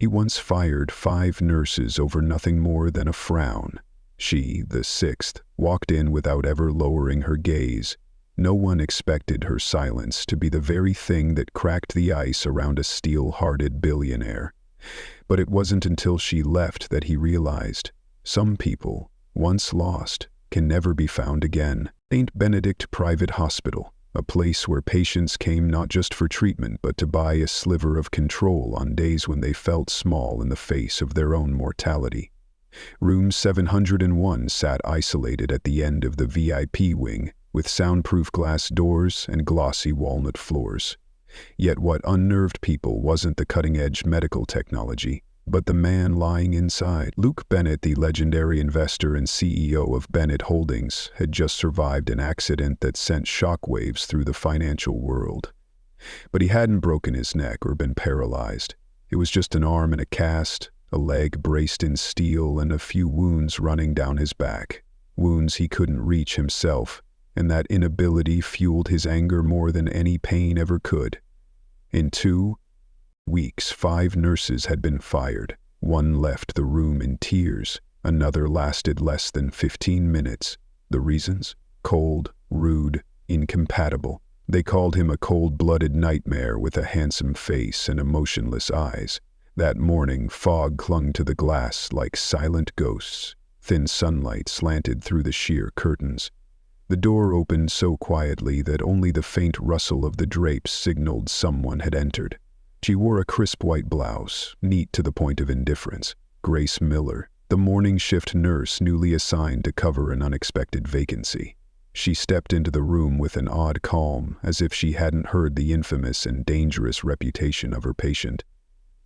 He once fired 5 nurses over nothing more than a frown. She, the 6th, walked in without ever lowering her gaze. No one expected her silence to be the very thing that cracked the ice around a steel-hearted billionaire. But it wasn't until she left that he realized, some people, once lost, can never be found again. St. Benedict Private Hospital, a place where patients came not just for treatment but to buy a sliver of control on days when they felt small in the face of their own mortality. Room 701 sat isolated at the end of the VIP wing, with soundproof glass doors and glossy walnut floors. Yet what unnerved people wasn't the cutting-edge medical technology, but the man lying inside. Luke Bennett, the legendary investor and CEO of Bennett Holdings, had just survived an accident that sent shockwaves through the financial world. But he hadn't broken his neck or been paralyzed. It was just an arm in a cast, a leg braced in steel, and a few wounds running down his back. Wounds he couldn't reach himself, and that inability fueled his anger more than any pain ever could. In 2 weeks, 5 nurses had been fired. One left the room in tears. Another lasted less than 15 minutes. The reasons? Cold, rude, incompatible. They called him a cold-blooded nightmare with a handsome face and emotionless eyes. That morning, fog clung to the glass like silent ghosts. Thin sunlight slanted through the sheer curtains. The door opened so quietly that only the faint rustle of the drapes signaled someone had entered. She wore a crisp white blouse, neat to the point of indifference. Grace Miller, the morning shift nurse newly assigned to cover an unexpected vacancy. She stepped into the room with an odd calm, as if she hadn't heard the infamous and dangerous reputation of her patient.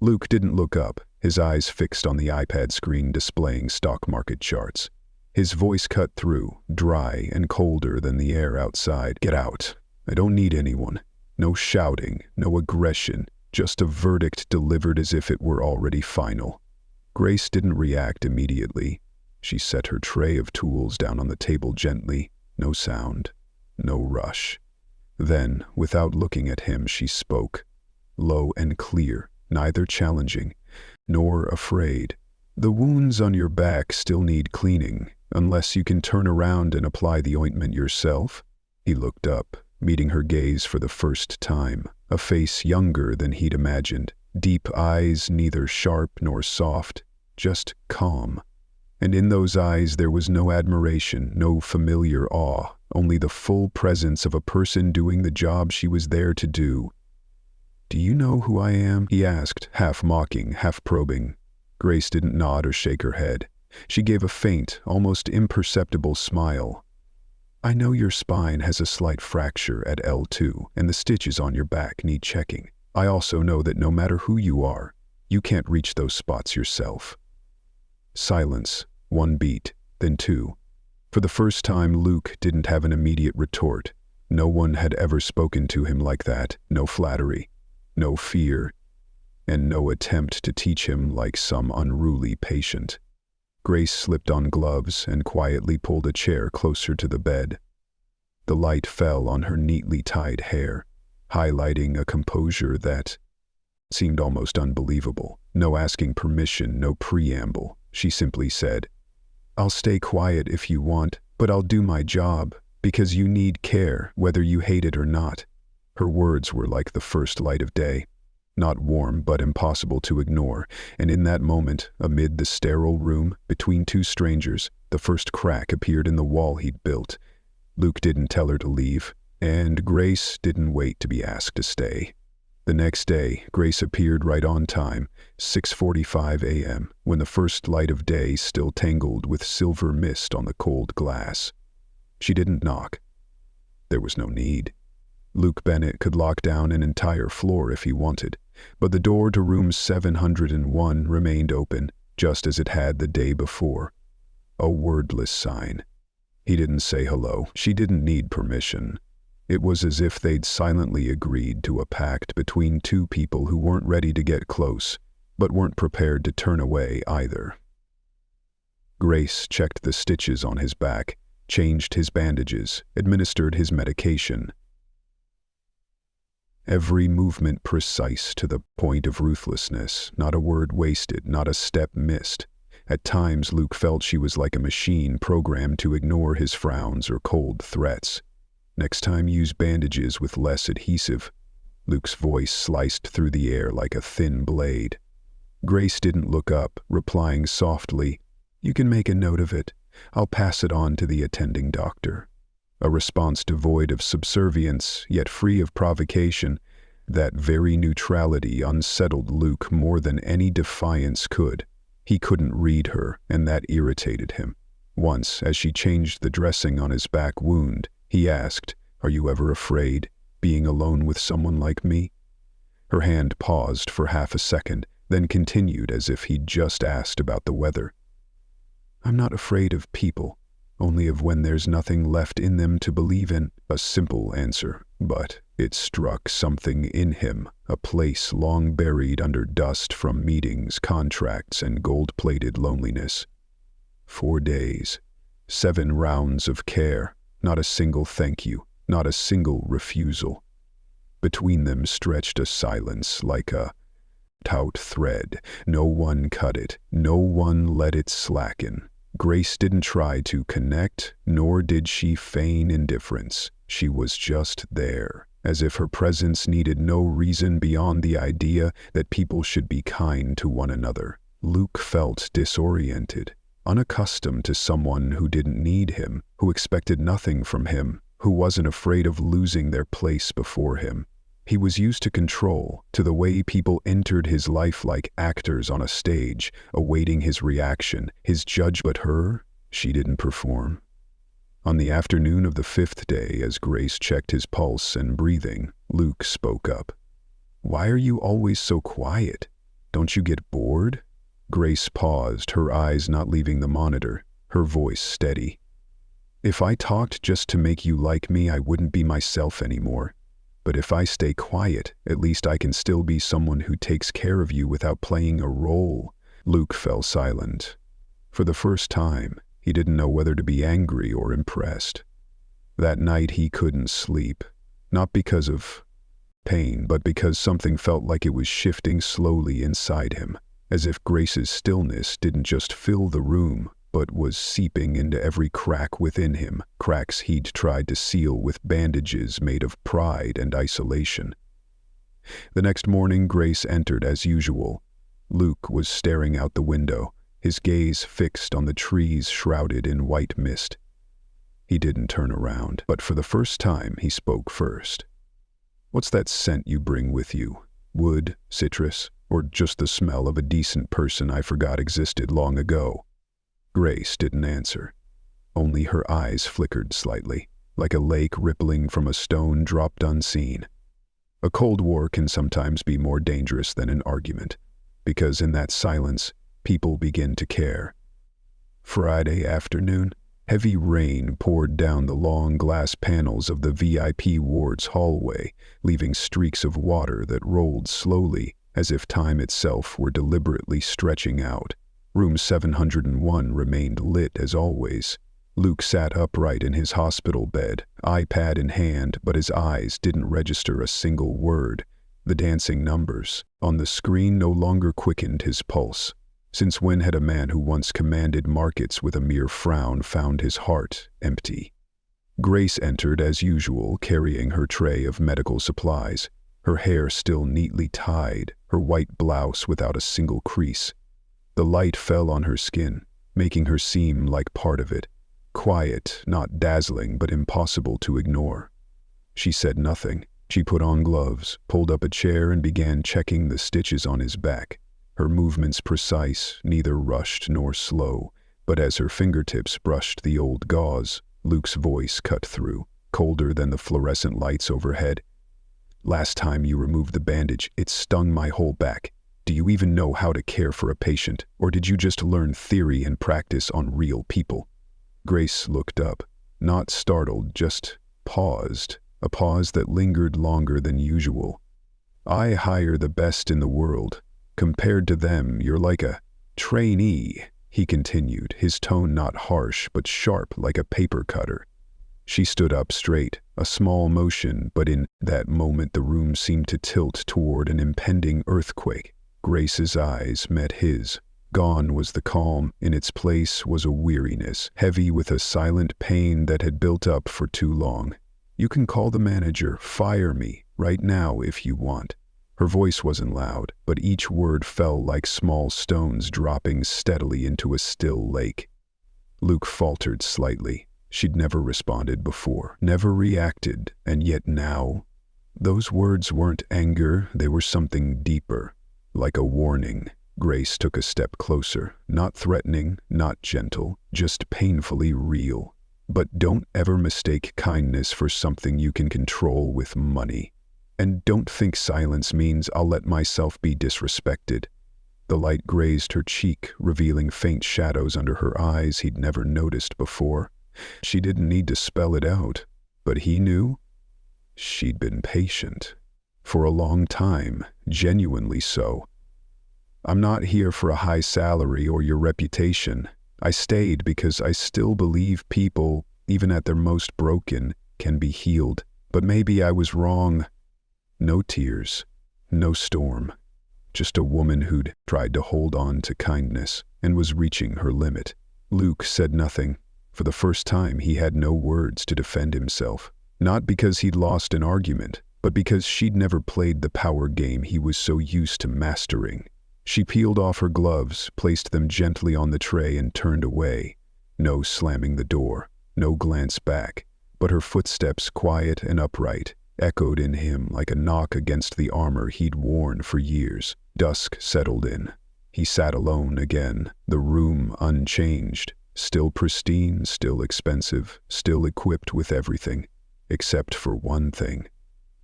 Luke didn't look up, his eyes fixed on the iPad screen displaying stock market charts. His voice cut through, dry and colder than the air outside. "Get out. I don't need anyone. No shouting, no aggression, just a verdict delivered as if it were already final." Grace didn't react immediately. She set her tray of tools down on the table gently. No sound, no rush. Then, without looking at him, she spoke, low and clear, neither challenging nor afraid. "The wounds on your back still need cleaning, unless you can turn around and apply the ointment yourself." He looked up, meeting her gaze for the first time, a face younger than he'd imagined, deep eyes neither sharp nor soft, just calm. And in those eyes there was no admiration, no familiar awe, only the full presence of a person doing the job she was there to do. "Do you know who I am?" he asked, half mocking, half probing. Grace didn't nod or shake her head. She gave a faint, almost imperceptible smile. "I know your spine has a slight fracture at L2, and the stitches on your back need checking. I also know that no matter who you are, you can't reach those spots yourself." Silence. 1 beat, then 2. For the first time, Luke didn't have an immediate retort. No one had ever spoken to him like that. No flattery, no fear, and no attempt to teach him like some unruly patient. Grace slipped on gloves and quietly pulled a chair closer to the bed. The light fell on her neatly tied hair, highlighting a composure that seemed almost unbelievable. No asking permission, no preamble. She simply said, "I'll stay quiet if you want, but I'll do my job, because you need care, whether you hate it or not." Her words were like the first light of day. Not warm, but impossible to ignore, and in that moment, amid the sterile room, between 2 strangers, the first crack appeared in the wall he'd built. Luke didn't tell her to leave, and Grace didn't wait to be asked to stay. The next day, Grace appeared right on time, 6:45 a.m., when the first light of day still tangled with silver mist on the cold glass. She didn't knock. There was no need. Luke Bennett could lock down an entire floor if he wanted, but the door to room 701 remained open, just as it had the day before. A wordless sign. He didn't say hello. She didn't need permission. It was as if they'd silently agreed to a pact between 2 people who weren't ready to get close, but weren't prepared to turn away either. Grace checked the stitches on his back, changed his bandages, administered his medication. Every movement precise to the point of ruthlessness, not a word wasted, not a step missed. At times Luke felt she was like a machine programmed to ignore his frowns or cold threats. Next time use bandages with less adhesive. Luke's voice sliced through the air like a thin blade. Grace didn't look up, replying softly, "You can make a note of it. I'll pass it on to the attending doctor." A response devoid of subservience, yet free of provocation. That very neutrality unsettled Luke more than any defiance could. He couldn't read her, and that irritated him. Once, as she changed the dressing on his back wound, he asked, "Are you ever afraid, being alone with someone like me?" Her hand paused for half a second, then continued as if he'd just asked about the weather. "I'm not afraid of people, only of when there's nothing left in them to believe in." A simple answer, but it struck something in him, a place long buried under dust from meetings, contracts, and gold-plated loneliness. 4 days, 7 rounds of care, not a single thank you, not a single refusal. Between them stretched a silence like a taut thread. No one cut it, no one let it slacken. Grace didn't try to connect, nor did she feign indifference. She was just there, as if her presence needed no reason beyond the idea that people should be kind to one another. Luke felt disoriented, unaccustomed to someone who didn't need him, who expected nothing from him, who wasn't afraid of losing their place before him. He was used to control, to the way people entered his life like actors on a stage, awaiting his reaction, his judge. But her, she didn't perform. On the afternoon of the 5th day, as Grace checked his pulse and breathing, Luke spoke up. "Why are you always so quiet? Don't you get bored?" Grace paused, her eyes not leaving the monitor, her voice steady. "If I talked just to make you like me, I wouldn't be myself anymore. But if I stay quiet, at least I can still be someone who takes care of you without playing a role." Luke fell silent. For the first time, he didn't know whether to be angry or impressed. That night he couldn't sleep, not because of pain, but because something felt like it was shifting slowly inside him, as if Grace's stillness didn't just fill the room, but was seeping into every crack within him, cracks he'd tried to seal with bandages made of pride and isolation. The next morning, Grace entered as usual. Luke was staring out the window, his gaze fixed on the trees shrouded in white mist. He didn't turn around, but for the first time he spoke first. "What's that scent you bring with you? Wood, citrus, or just the smell of a decent person I forgot existed long ago?" Grace didn't answer. Only her eyes flickered slightly, like a lake rippling from a stone dropped unseen. A cold war can sometimes be more dangerous than an argument, because in that silence, people begin to care. Friday afternoon, heavy rain poured down the long glass panels of the VIP ward's hallway, leaving streaks of water that rolled slowly, as if time itself were deliberately stretching out. Room 701 remained lit as always. Luke sat upright in his hospital bed, iPad in hand, but his eyes didn't register a single word. The dancing numbers on the screen no longer quickened his pulse. Since when had a man who once commanded markets with a mere frown found his heart empty? Grace entered as usual, carrying her tray of medical supplies, her hair still neatly tied, her white blouse without a single crease. The light fell on her skin, making her seem like part of it, quiet, not dazzling, but impossible to ignore. She said nothing. She put on gloves, pulled up a chair, and began checking the stitches on his back. Her movements precise, neither rushed nor slow, but as her fingertips brushed the old gauze, Luke's voice cut through, colder than the fluorescent lights overhead. "Last time you removed the bandage, it stung my whole back. Do you even know how to care for a patient, or did you just learn theory and practice on real people?" Grace looked up, not startled, just paused, a pause that lingered longer than usual. "I hire the best in the world. Compared to them, you're like a trainee," he continued, his tone not harsh but sharp like a paper cutter. She stood up straight, a small motion, but in that moment the room seemed to tilt toward an impending earthquake. Grace's eyes met his. Gone was the calm. In its place was a weariness, heavy with a silent pain that had built up for too long. "You can call the manager, fire me, right now if you want." Her voice wasn't loud, but each word fell like small stones dropping steadily into a still lake. Luke faltered slightly. She'd never responded before, never reacted, and yet now, those words weren't anger, they were something deeper, like a warning. Grace took a step closer, not threatening, not gentle, just painfully real. "But don't ever mistake kindness for something you can control with money. And don't think silence means I'll let myself be disrespected." The light grazed her cheek, revealing faint shadows under her eyes he'd never noticed before. She didn't need to spell it out, but he knew. She'd been patient. For a long time, genuinely so. "I'm not here for a high salary or your reputation. I stayed because I still believe people, even at their most broken, can be healed. But maybe I was wrong." No tears, no storm. Just a woman who'd tried to hold on to kindness and was reaching her limit. Luke said nothing. For the first time, he had no words to defend himself. Not because he'd lost an argument, but because she'd never played the power game he was so used to mastering. She peeled off her gloves, placed them gently on the tray, and turned away. No slamming the door, no glance back, but her footsteps, quiet and upright, echoed in him like a knock against the armor he'd worn for years. Dusk settled in. He sat alone again, the room unchanged. Still pristine, still expensive, still equipped with everything, except for one thing.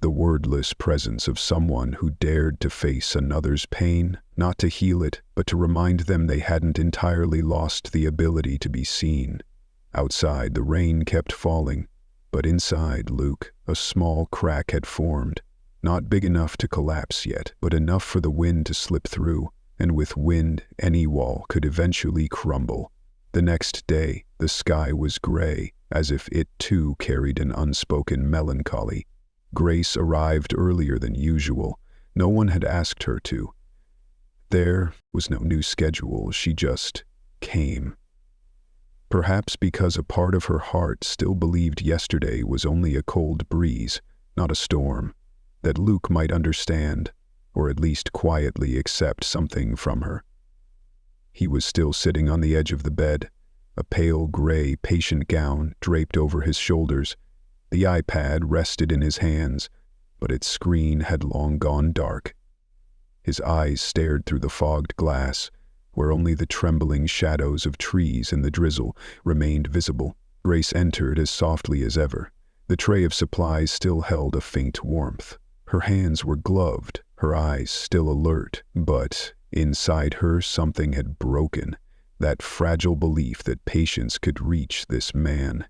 The wordless presence of someone who dared to face another's pain, not to heal it, but to remind them they hadn't entirely lost the ability to be seen. Outside, the rain kept falling, but inside Luke, a small crack had formed. Not big enough to collapse yet, but enough for the wind to slip through, and with wind, any wall could eventually crumble. The next day, the sky was gray, as if it too carried an unspoken melancholy. Grace arrived earlier than usual. No one had asked her to. There was no new schedule, she just came. Perhaps because a part of her heart still believed yesterday was only a cold breeze, not a storm, that Luke might understand, or at least quietly accept something from her. He was still sitting on the edge of the bed, a pale gray patient gown draped over his shoulders. The iPad rested in his hands, but its screen had long gone dark. His eyes stared through the fogged glass, where only the trembling shadows of trees and the drizzle remained visible. Grace entered as softly as ever. The tray of supplies still held a faint warmth. Her hands were gloved, her eyes still alert, but inside her something had broken, that fragile belief that patience could reach this man.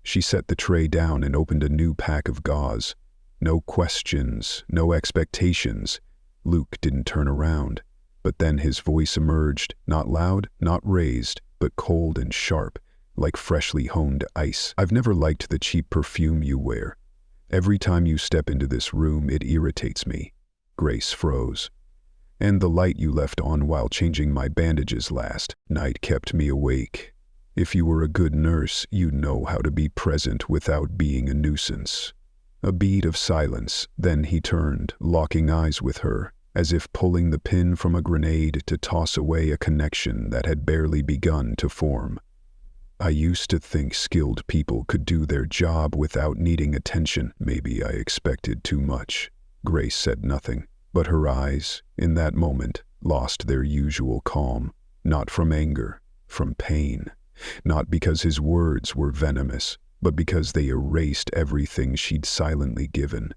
She set the tray down and opened a new pack of gauze. No questions, no expectations. Luke didn't turn around, but then his voice emerged, not loud, not raised, but cold and sharp, like freshly honed ice. "I've never liked the cheap perfume you wear. Every time you step into this room, it irritates me." Grace froze. "And the light you left on while changing my bandages last night kept me awake. If you were a good nurse, you'd know how to be present without being a nuisance." A beat of silence, then he turned, locking eyes with her, as if pulling the pin from a grenade to toss away a connection that had barely begun to form. "I used to think skilled people could do their job without needing attention. Maybe I expected too much." Grace said nothing, but her eyes, in that moment, lost their usual calm, not from anger, from pain. Not because his words were venomous, but because they erased everything she'd silently given.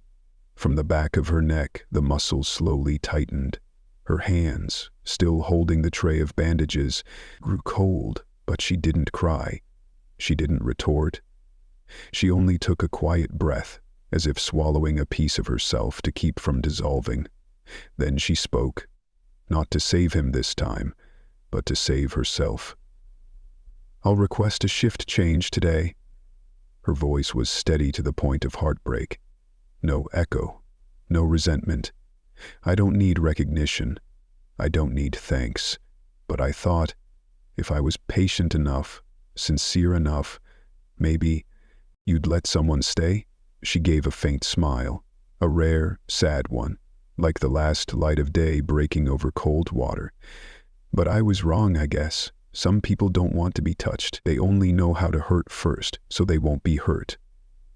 From the back of her neck, the muscles slowly tightened. Her hands, still holding the tray of bandages, grew cold, but she didn't cry. She didn't retort. She only took a quiet breath, as if swallowing a piece of herself to keep from dissolving. Then she spoke, not to save him this time, but to save herself. "I'll request a shift change today." Her voice was steady to the point of heartbreak. No echo, no resentment. I don't need recognition. I don't need thanks. But I thought, if I was patient enough, sincere enough, maybe you'd let someone stay? She gave a faint smile, a rare, sad one, like the last light of day breaking over cold water. But I was wrong, I guess. Some people don't want to be touched. They only know how to hurt first, so they won't be hurt.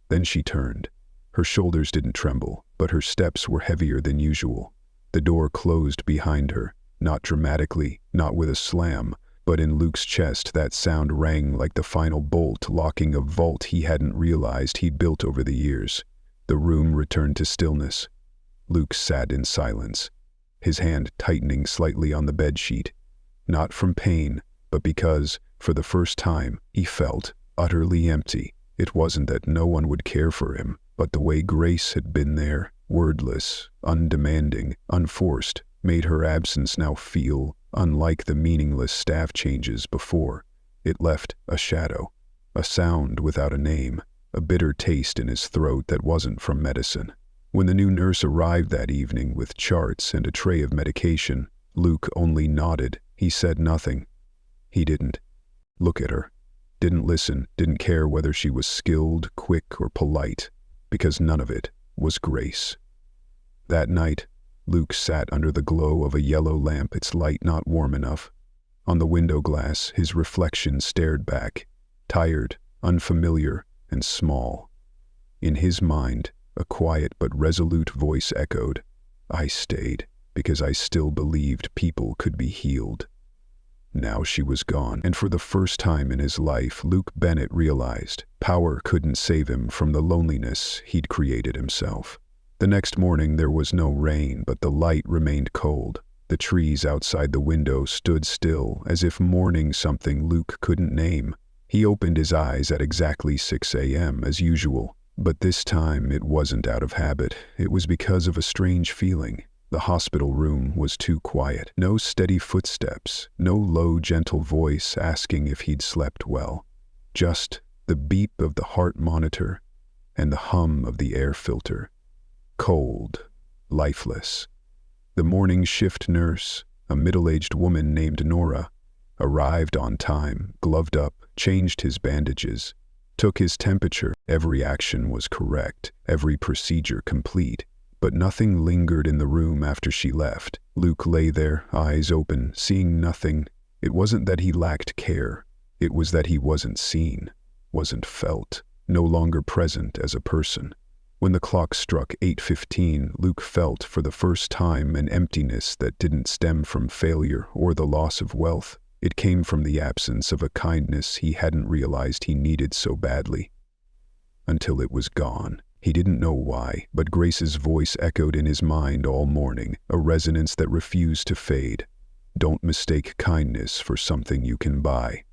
Then she turned. Her shoulders didn't tremble, but her steps were heavier than usual. The door closed behind her, not dramatically, not with a slam, but in Luke's chest that sound rang like the final bolt locking a vault he hadn't realized he'd built over the years. The room returned to stillness. Luke sat in silence, his hand tightening slightly on the bedsheet. Not from pain, but because, for the first time, he felt utterly empty. It wasn't that no one would care for him, but the way Grace had been there, wordless, undemanding, unforced, made her absence now feel unlike the meaningless staff changes before. It left a shadow, a sound without a name, a bitter taste in his throat that wasn't from medicine. When the new nurse arrived that evening with charts and a tray of medication, Luke only nodded. He said nothing. He didn't look at her, didn't listen, didn't care whether she was skilled, quick, or polite, because none of it was Grace. That night, Luke sat under the glow of a yellow lamp, its light not warm enough. On the window glass, his reflection stared back, tired, unfamiliar, and small. In his mind, a quiet but resolute voice echoed, "I stayed because I still believed people could be healed." Now she was gone, and for the first time in his life, Luke Bennett realized power couldn't save him from the loneliness he'd created himself. The next morning there was no rain, but the light remained cold. The trees outside the window stood still, as if mourning something Luke couldn't name. He opened his eyes at exactly 6 a.m. as usual, but this time it wasn't out of habit. It was because of a strange feeling. The hospital room was too quiet. No steady footsteps, no low, gentle voice asking if he'd slept well. Just the beep of the heart monitor and the hum of the air filter. Cold, lifeless. The morning shift nurse, a middle-aged woman named Nora, arrived on time, gloved up, changed his bandages, took his temperature. Every action was correct, every procedure complete. But nothing lingered in the room after she left. Luke lay there, eyes open, seeing nothing. It wasn't that he lacked care. It was that he wasn't seen, wasn't felt, no longer present as a person. When the clock struck 8:15, Luke felt for the first time an emptiness that didn't stem from failure or the loss of wealth. It came from the absence of a kindness he hadn't realized he needed so badly. Until it was gone. He didn't know why, but Grace's voice echoed in his mind all morning, a resonance that refused to fade. "Don't mistake kindness for something you can buy."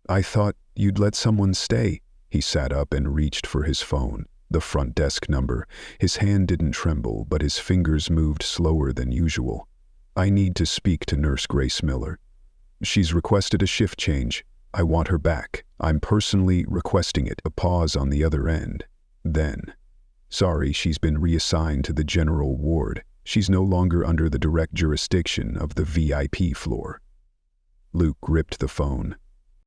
"I thought you'd let someone stay." He sat up and reached for his phone, the front desk number. His hand didn't tremble, but his fingers moved slower than usual. "I need to speak to Nurse Grace Miller. She's requested a shift change. I want her back. I'm personally requesting it." A pause on the other end. Then, "Sorry, she's been reassigned to the general ward. She's no longer under the direct jurisdiction of the VIP floor." Luke gripped the phone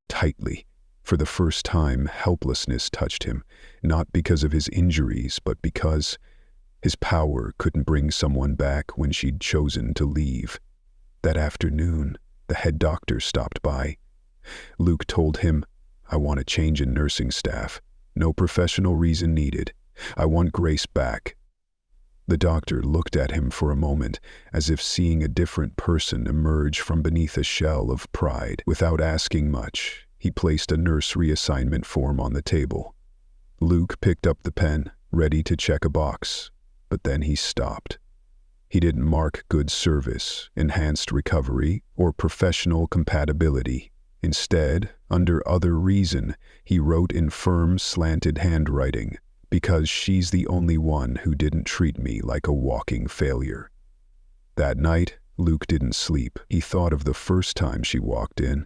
tightly. For the first time, helplessness touched him, not because of his injuries, but because his power couldn't bring someone back when she'd chosen to leave. That afternoon, the head doctor stopped by. Luke told him, "I want a change in nursing staff. No professional reason needed. I want Grace back." The doctor looked at him for a moment, as if seeing a different person emerge from beneath a shell of pride. Without asking much, he placed a nurse reassignment form on the table. Luke picked up the pen, ready to check a box, but then he stopped. He didn't mark good service, enhanced recovery, or professional compatibility. Instead, under other reason, he wrote in firm, slanted handwriting, "Because she's the only one who didn't treat me like a walking failure." That night, Luke didn't sleep. He thought of the first time she walked in.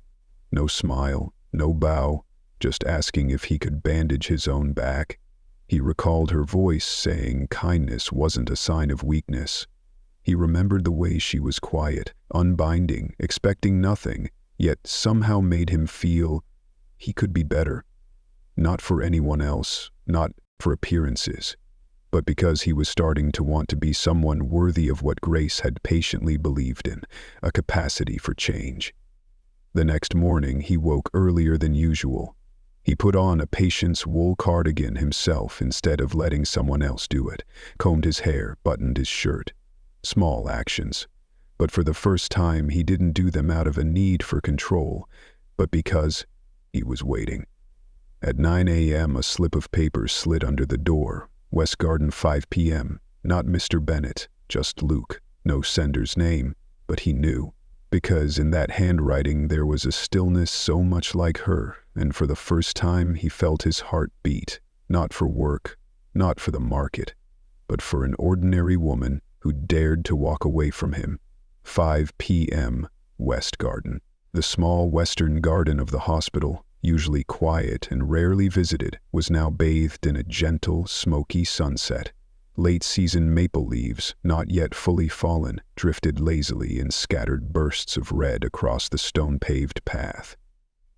No smile, no bow, just asking if he could bandage his own back. He recalled her voice saying kindness wasn't a sign of weakness. He remembered the way she was quiet, unbinding, expecting nothing, yet somehow made him feel he could be better. Not for anyone else, not for appearances, but because he was starting to want to be someone worthy of what Grace had patiently believed in, a capacity for change. The next morning he woke earlier than usual. He put on a patient's wool cardigan himself instead of letting someone else do it, combed his hair, buttoned his shirt. Small actions. But for the first time he didn't do them out of a need for control, but because he was waiting. At 9 a.m. a slip of paper slid under the door. West Garden, 5 p.m. Not Mr. Bennett, just Luke. No sender's name, but he knew. Because in that handwriting there was a stillness so much like her, and for the first time he felt his heart beat, not for work, not for the market, but for an ordinary woman who dared to walk away from him. 5 p.m. West Garden. The small western garden of the hospital, usually quiet and rarely visited, was now bathed in a gentle, smoky sunset. Late-season maple leaves, not yet fully fallen, drifted lazily in scattered bursts of red across the stone-paved path.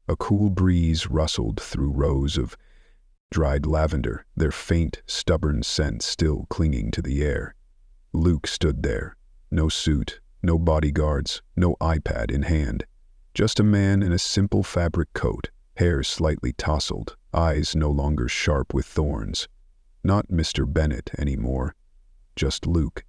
A cool breeze rustled through rows of dried lavender, their faint, stubborn scent still clinging to the air. Luke stood there. No suit, no bodyguards, no iPad in hand. Just a man in a simple fabric coat, hair slightly tousled, eyes no longer sharp with thorns. Not Mr. Bennett anymore, just Luke.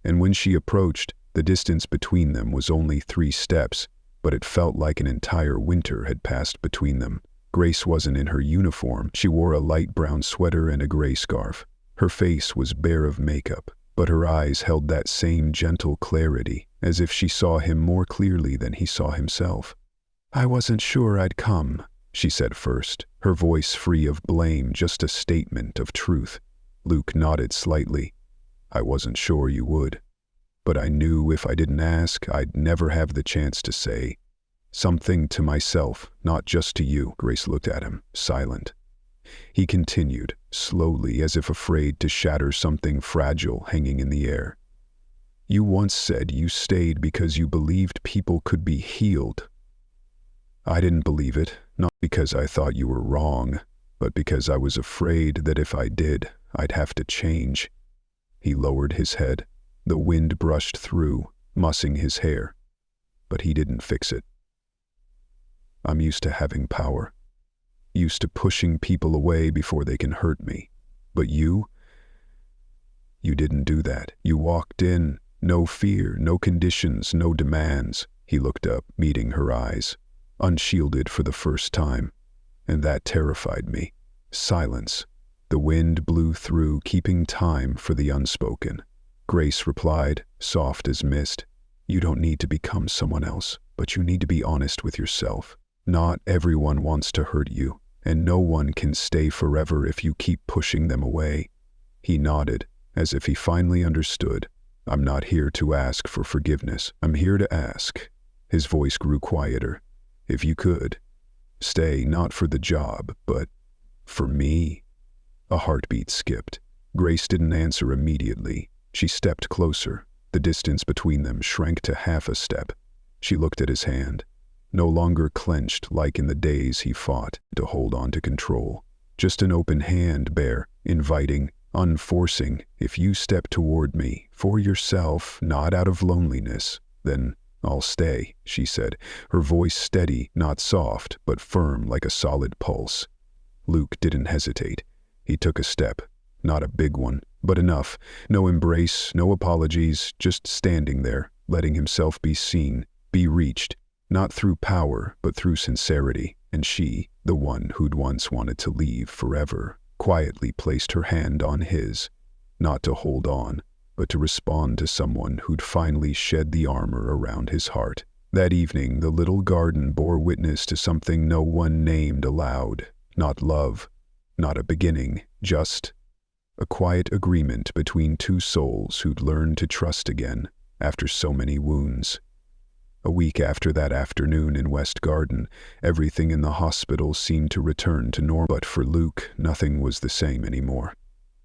And when she approached, the distance between them was only 3 steps, but it felt like an entire winter had passed between them. Grace wasn't in her uniform. She wore a light brown sweater and a gray scarf. Her face was bare of makeup, but her eyes held that same gentle clarity, as if she saw him more clearly than he saw himself. "I wasn't sure I'd come," she said first, her voice free of blame, just a statement of truth. Luke nodded slightly. "I wasn't sure you would. But I knew if I didn't ask, I'd never have the chance to say something to myself, not just to you." Grace looked at him, silent. He continued, slowly, as if afraid to shatter something fragile hanging in the air. "You once said you stayed because you believed people could be healed. I didn't believe it, not because I thought you were wrong, but because I was afraid that if I did, I'd have to change." He lowered his head. The wind brushed through, mussing his hair. But he didn't fix it. "I'm used to having power. Used to pushing people away before they can hurt me. But you didn't do that. You walked in, no fear, no conditions, no demands." He looked up, meeting her eyes, unshielded for the first time, and that terrified me. Silence. The wind blew through, keeping time for the unspoken. Grace replied, soft as mist, "You don't need to become someone else, but you need to be honest with yourself. Not everyone wants to hurt you, and no one can stay forever if you keep pushing them away." He nodded, as if he finally understood. "I'm not here to ask for forgiveness. I'm here to ask." His voice grew quieter. "If you could, stay not for the job, but for me." A heartbeat skipped. Grace didn't answer immediately. She stepped closer. The distance between them shrank to half a step. She looked at his hand. No longer clenched like in the days he fought to hold on to control. Just an open hand, bare, inviting, unforcing. "If you step toward me, for yourself, not out of loneliness, then I'll stay," she said, her voice steady, not soft, but firm like a solid pulse. Luke didn't hesitate. He took a step. Not a big one, but enough. No embrace, no apologies, just standing there, letting himself be seen, be reached, not through power, but through sincerity. And she, the one who'd once wanted to leave forever, quietly placed her hand on his, not to hold on, but to respond to someone who'd finally shed the armor around his heart. That evening, the little garden bore witness to something no one named aloud. Not love, not a beginning, just a quiet agreement between two souls who'd learned to trust again after so many wounds. A week after that afternoon in West Garden, everything in the hospital seemed to return to normal. But for Luke, nothing was the same anymore.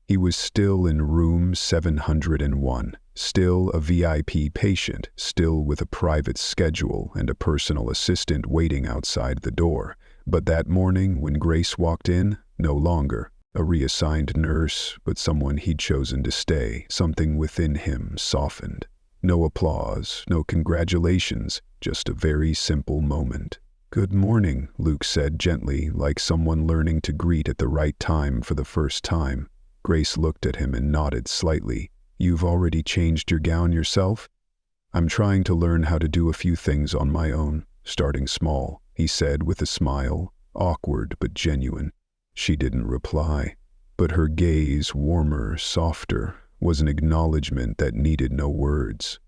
He was still in room 701, still a VIP patient, still with a private schedule and a personal assistant waiting outside the door. But that morning, when Grace walked in, no longer a reassigned nurse, but someone he'd chosen to stay. Something within him softened. No applause, no congratulations, just a very simple moment. "Good morning," Luke said gently, like someone learning to greet at the right time for the first time. Grace looked at him and nodded slightly. "You've already changed your gown yourself?" "I'm trying to learn how to do a few things on my own, starting small," he said with a smile, awkward but genuine. She didn't reply, but her gaze, warmer, softer, was an acknowledgement that needed no words.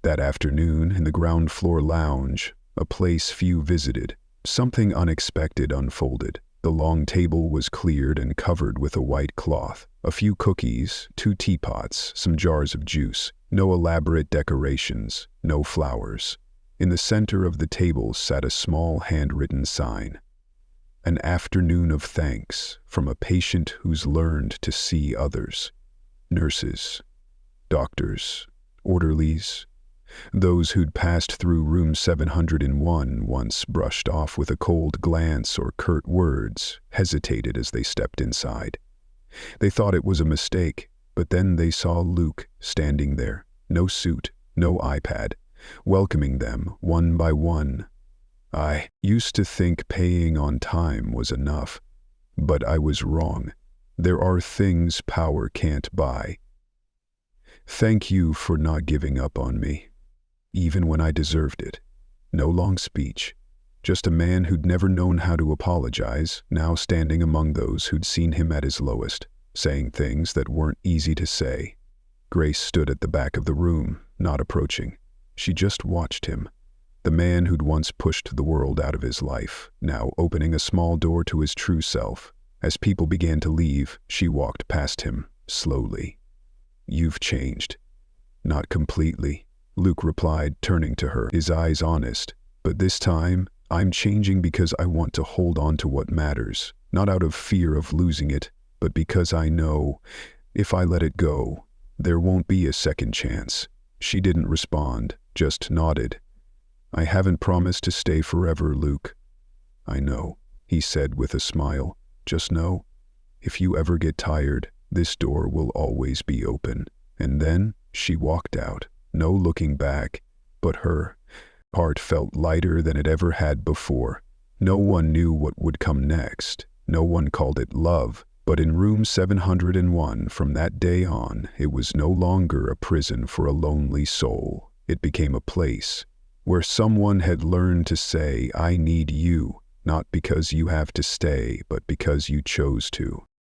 That afternoon, in the ground floor lounge, a place few visited, something unexpected unfolded. The long table was cleared and covered with a white cloth. A few cookies, 2 teapots, some jars of juice. No elaborate decorations, no flowers. In the center of the table sat a small handwritten sign. "An afternoon of thanks from a patient who's learned to see others." Nurses, doctors, orderlies, those who'd passed through room 701 once brushed off with a cold glance or curt words, hesitated as they stepped inside. They thought it was a mistake, but then they saw Luke standing there, no suit, no iPad, welcoming them one by one. "I used to think paying on time was enough, but I was wrong. There are things power can't buy. Thank you for not giving up on me, even when I deserved it." No long speech, just a man who'd never known how to apologize, now standing among those who'd seen him at his lowest, saying things that weren't easy to say. Grace stood at the back of the room, not approaching. She just watched him. The man who'd once pushed the world out of his life, now opening a small door to his true self. As people began to leave, she walked past him, slowly. "You've changed." "Not completely," Luke replied, turning to her, his eyes honest. "But this time, I'm changing because I want to hold on to what matters, not out of fear of losing it, but because I know, if I let it go, there won't be a second chance." She didn't respond, just nodded. "I haven't promised to stay forever, Luke." "I know," he said with a smile. "Just know, if you ever get tired, this door will always be open." And then she walked out, no looking back, but her heart felt lighter than it ever had before. No one knew what would come next. No one called it love. But in room 701, from that day on, it was no longer a prison for a lonely soul. It became a place where someone had learned to say, "I need you," not because you have to stay, but because you chose to.